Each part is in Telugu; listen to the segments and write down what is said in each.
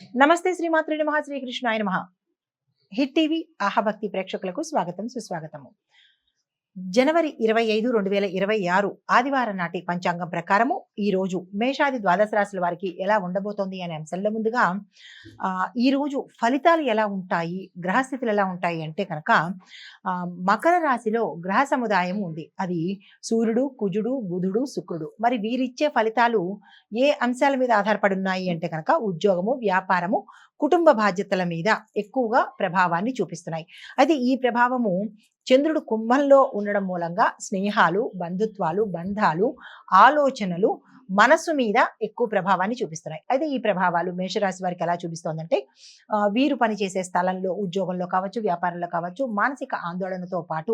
నమస్తే శ్రీమాత్రే నమః శ్రీకృష్ణాయ నమః. హిట్ టీవీ ఆహాభక్తి ప్రేక్షకులకు స్వాగతం సుస్వాగతము. జనవరి 25, 2026 ఆదివారం నాటి పంచాంగం ప్రకారము ఈ రోజు మేషాది ద్వాదశ రాశుల వారికి ఎలా ఉండబోతోంది అనే అంశంలో ముందుగా ఈ రోజు ఫలితాలు ఎలా ఉంటాయి, గ్రహస్థితులు ఎలా ఉంటాయి అంటే కనుక మకర రాశిలో గ్రహ సముదాయం ఉంది. అది సూర్యుడు, కుజుడు, బుధుడు, శుక్రుడు. మరి వీరిచ్చే ఫలితాలు ఏ అంశాల మీద ఆధారపడి ఉన్నాయి అంటే కనుక ఉద్యోగము, వ్యాపారము, కుటుంబ బాధ్యతల మీద ఎక్కువగా ప్రభావాన్ని చూపిస్తున్నాయి. అయితే ఈ ప్రభావము చంద్రుడు కుంభంలో ఉండడం మూలంగా స్నేహాలు, బంధుత్వాలు, బంధాలు, ఆలోచనలు, మనస్సు మీద ఎక్కువ ప్రభావాన్ని చూపిస్తున్నాయి. అయితే ఈ ప్రభావాలు మేషరాశి వారికి ఎలా చూపిస్తోందంటే వీరు పనిచేసే స్థలంలో, ఉద్యోగంలో కావచ్చు, వ్యాపారంలో కావచ్చు, మానసిక ఆందోళనతో పాటు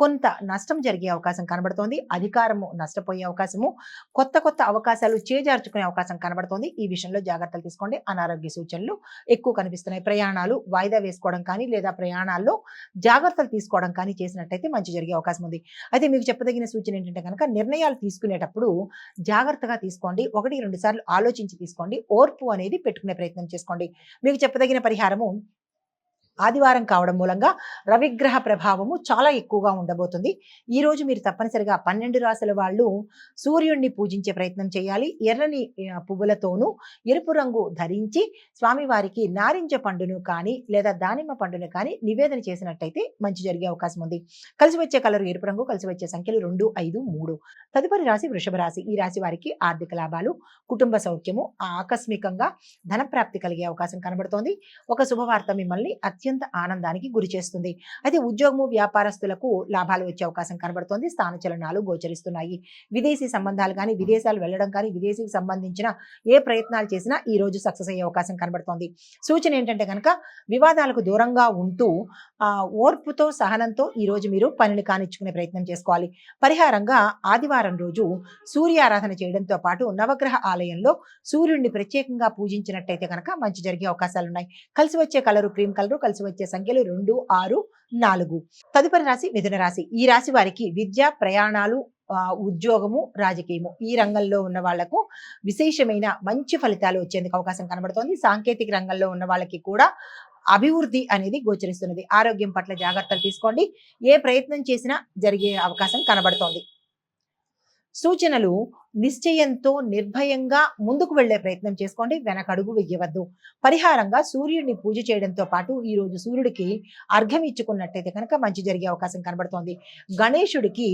కొంత నష్టం జరిగే అవకాశం కనబడుతోంది. అధికారము నష్టపోయే అవకాశము, కొత్త కొత్త అవకాశాలు చేజార్చుకునే అవకాశం కనబడుతోంది. ఈ విషయంలో జాగ్రత్తలు తీసుకోండి. అనారోగ్య సూచనలు ఎక్కువ కనిపిస్తున్నాయి. ప్రయాణాలు వాయిదా వేసుకోవడం కానీ లేదా ప్రయాణాల్లో జాగ్రత్తలు తీసుకోవడం కానీ చేసినట్టయితే మంచి జరిగే అవకాశం ఉంది. అయితే మీకు చెప్పదగిన సూచన ఏంటంటే కనుక నిర్ణయాలు తీసుకునేటప్పుడు జాగ్రత్తగా తీసుకోండి. 1-2 సార్లు ఆలోచించి తీసుకోండి. ఓర్పు అనేది పెట్టుకునే ప్రయత్నం చేసుకోండి. మీకు చెప్పదగిన పరిహారము ఆదివారం కావడం మూలంగా రవిగ్రహ ప్రభావము చాలా ఎక్కువగా ఉండబోతుంది. ఈ రోజు మీరు తప్పనిసరిగా 12 రాశుల వాళ్ళు సూర్యుడిని పూజించే ప్రయత్నం చేయాలి. ఎర్రని పువ్వులతోనూ ఎరుపు రంగు ధరించి స్వామివారికి నారింజ పండును కానీ లేదా దానిమ్మ పండును కానీ నివేదన చేసినట్టయితే మంచి జరిగే అవకాశం ఉంది. కలిసి వచ్చే కలరు ఎరుపు రంగు, కలిసి వచ్చే సంఖ్యలు 2, 5, 3. తదుపరి రాశి వృషభ రాశి. ఈ రాశి వారికి ఆర్థిక లాభాలు, కుటుంబ సౌఖ్యము, ఆకస్మికంగా ధనప్రాప్తి కలిగే అవకాశం కనబడుతోంది. ఒక శుభవార్త మిమ్మల్ని అత్యంత ఆనందానికి గురి చేస్తుంది. అయితే ఉద్యోగము, వ్యాపారస్తులకు లాభాలు వచ్చే అవకాశం కనబడుతోంది. స్థానచలనాలు గోచరిస్తున్నాయి. విదేశీ సంబంధాలు కానీ, విదేశాలు వెళ్ళడం కానీ, విదేశీకి సంబంధించిన ఏ ప్రయత్నాలు చేసినా ఈ రోజు సక్సెస్ అయ్యే అవకాశం కనబడుతోంది. సూచన ఏంటంటే కనుక వివాదాలకు దూరంగా ఉంటూ ఓర్పుతో, సహనంతో ఈ రోజు మీరు పనిని కానిచ్చుకునే ప్రయత్నం చేసుకోవాలి. పరిహారంగా ఆదివారం రోజు సూర్యారాధన చేయడంతో పాటు నవగ్రహ ఆలయంలో సూర్యుడిని ప్రత్యేకంగా పూజించినట్టయితే కనుక మంచి జరిగే అవకాశాలు ఉన్నాయి. కలిసి వచ్చే కలరు క్రీమ్ కలరు, కలిసి వచ్చే సంఖ్యలు 2, 6, 4. తదుపరి రాశి మిథున రాశి. ఈ రాశి వారికి విద్య, ప్రయాణాలు, ఉద్యోగము, రాజకీయము ఈ రంగంలో ఉన్న వాళ్లకు విశేషమైన మంచి ఫలితాలు వచ్చేందుకు అవకాశం కనబడుతోంది. సాంకేతిక రంగంలో ఉన్న వాళ్ళకి కూడా అభివృద్ధి అనేది గోచరిస్తున్నది. ఆరోగ్యం పట్ల జాగ్రత్తలు తీసుకోండి. ఏ ప్రయత్నం చేసినా జరిగే అవకాశం కనబడుతోంది. సూచనలు నిశ్చయంతో నిర్భయంగా ముందుకు వెళ్లే ప్రయత్నం చేసుకోండి. వెనకడుగు వెయ్యవద్దు. పరిహారంగా సూర్యుడిని పూజ చేయడంతో పాటు ఈ రోజు సూర్యుడికి అర్ఘ్యం ఇచ్చుకున్నట్టయితే కనుక మంచి జరిగే అవకాశం కనబడుతోంది. గణేశుడికి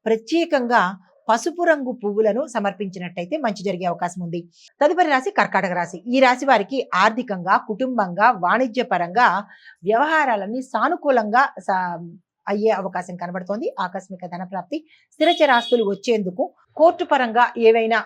ప్రత్యేకంగా పసుపు రంగు పువ్వులను సమర్పించినట్టయితే మంచి జరిగే అవకాశం ఉంది. తదుపరి రాశి కర్కాటక రాశి. ఈ రాశి వారికి ఆర్థికంగా, కుటుంబంగా, వాణిజ్యపరంగా వ్యవహారాలన్నీ సానుకూలంగా అయ్యే అవకాశం కనబడుతోంది. ఆకస్మిక ధనప్రాప్తి, స్థిరచరాస్తులు వచ్చేందుకు, కోర్టు పరంగా ఏవైనా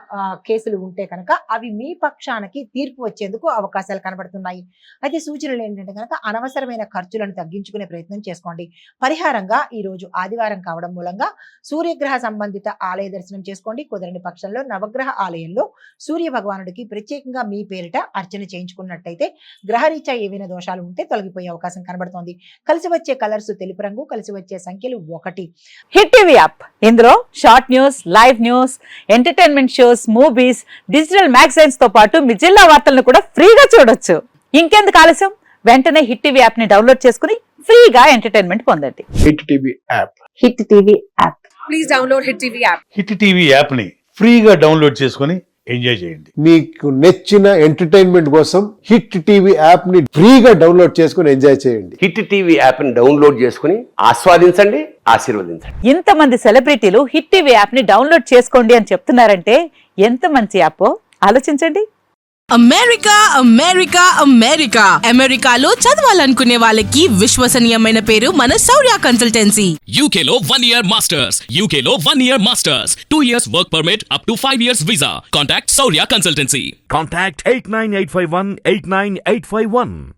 కేసులు ఉంటే కనుక అవి మీ పక్షానికి తీర్పు వచ్చేందుకు అవకాశాలు కనబడుతున్నాయి. అయితే సూచనలు ఏంటంటే కనుక అనవసరమైన ఖర్చులను తగ్గించుకునే ప్రయత్నం చేసుకోండి. పరిహారంగా ఈ రోజు ఆదివారం కావడం మూలంగా సూర్యగ్రహ సంబంధిత ఆలయ దర్శనం చేసుకోండి. కుదరని పక్షంలో నవగ్రహ ఆలయంలో సూర్య భగవానుడికి ప్రత్యేకంగా మీ పేరిట అర్చన చేయించుకున్నట్టయితే గ్రహరీత్యా ఏవైనా దోషాలు ఉంటే తొలగిపోయే అవకాశం కనబడుతోంది. కలిసి వచ్చే కలర్స్ తెలుపు రంగు, కలిసి వచ్చే సంఖ్యలు 1. హిట్ టీవీ యాప్ ఇందులో short news, live news, entertainment shows, movies, digital magazines తో పాటు మీ జిల్లా వార్తలను కూడా ఫ్రీగా చూడొచ్చు. ఇంకెందుకు ఆలస్యం, వెంటనే హిట్ టీవీ యాప్ ని డౌన్లోడ్ చేసుకుని ఫ్రీగా ఎంటర్టైన్మెంట్ పొందండి. Hit TV app. Hit TV app. Please download hit TV app. Hit TV app ని ఫ్రీగా డౌన్లోడ్ చేసుకుని ఎంజాయ్ చేయండి. మీకు నచ్చిన ఎంటర్టైన్మెంట్ కోసం హిట్ టీవీ యాప్ ని ఫ్రీగా డౌన్లోడ్ చేసుకుని ఎంజాయ్ చేయండి. హిట్ టీవీ యాప్ ని డౌన్లోడ్ చేసుకుని ఆస్వాదించండి, ఆశీర్వదించండి. ఇంతమంది సెలబ్రిటీలు హిట్ టీవీ యాప్ ని డౌన్లోడ్ చేసుకోండి అని చెప్తున్నారంటే ఎంత మంచి యాప్ ఆలోచించండి. అమెరికా అమెరికా అమెరికా అమెరికాలో చదవాలనుకునే వాళ్ళకి విశ్వసనీయమైన పేరు మన శౌర్య కన్సల్టెన్సీ. UK లో 1 year masters. UK లో 1 year masters. 2 years work permit up to 5 years visa. Contact Saurya Consultancy. Contact 89851 89851.